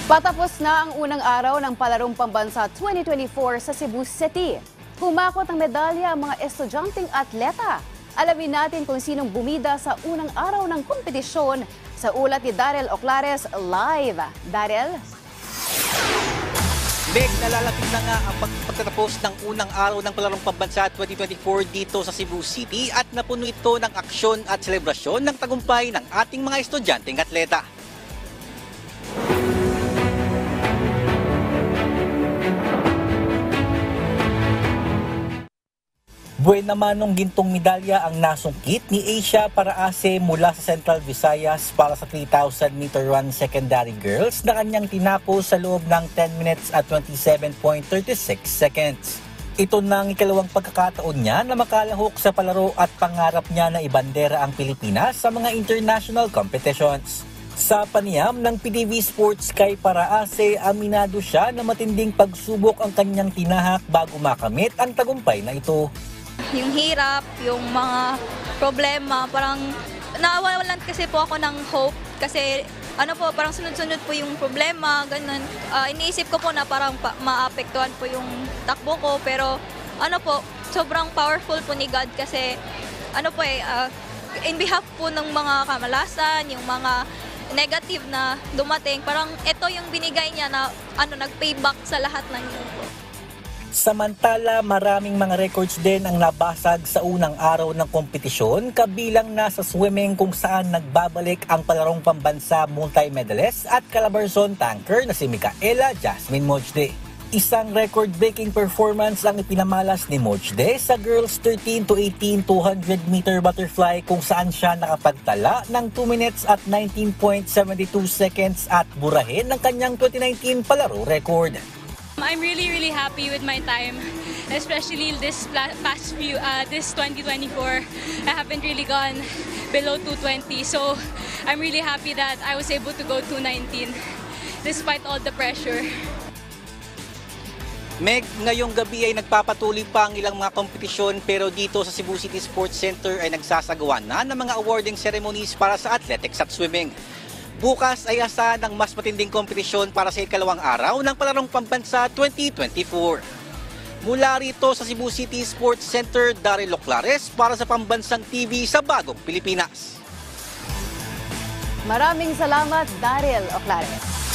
Patapos na ang unang araw ng Palarong Pambansa 2024 sa Cebu City. Humakot ang medalya ang mga estudyanteng atleta. Alamin natin kung sinong bumida sa unang araw ng kompetisyon sa ulat ni Daryl Oclares live. Daryl? Meg, nalalapit na nga ang pagtatapos ng unang araw ng Palarong Pambansa 2024 dito sa Cebu City at napuno ito ng aksyon at selebrasyon ng tagumpay ng ating mga estudyanteng atleta. Buena manong gintong medalya ang nasungkit ni Asia Paraase mula sa Central Visayas para sa 3,000 meter run secondary girls na kanyang tinapos sa loob ng 10 minutes at 27.36 seconds. Ito na ang ikalawang pagkakataon niya na makalahok sa palaro at pangarap niya na ibandera ang Pilipinas sa mga international competitions. Sa panayam ng PDV Sports kay Paraase, aminado siya na matinding pagsubok ang kanyang tinahak bago makamit ang tagumpay na ito. Yung hirap, yung mga problema, parang nawawalan kasi po ako ng hope kasi parang sunod-sunod po yung problema, ganun. Iniisip ko po na parang maapektuhan po yung takbo ko pero sobrang powerful po ni God kasi in behalf po ng mga kamalasan, yung mga negative na dumating, parang ito yung binigay niya na nag-payback sa lahat ng yun po. Samantala, maraming mga records din ang nabasag sa unang araw ng kompetisyon, kabilang na sa swimming kung saan nagbabalik ang Palarong Pambansa multi-medalist at Calabarzon tanker na si Micaela Jasmine Mojde. Isang record-breaking performance ang ipinamalas ni Mojde sa girls 13 to 18 200 meter butterfly kung saan siya nakapagtala ng 2 minutes at 19.72 seconds at burahin ng kanyang 2019 palaro record. I'm really happy with my time, especially this 2024. I haven't really gone below 220, so I'm really happy that I was able to go 219 despite all the pressure. Meg, ngayong gabi ay nagpapatuloy pa ang ilang mga kompetisyon pero dito sa Cebu City Sports Center ay nagsasagawa na ng mga awarding ceremonies para sa athletics at swimming. Bukas ay asahan ng mas matinding kompetisyon para sa ikalawang araw ng Palarong Pambansa 2024. Mula rito sa Cebu City Sports Center, Daryl Oclares para sa Pambansang TV sa Bagong Pilipinas. Maraming salamat, Daryl Oclares.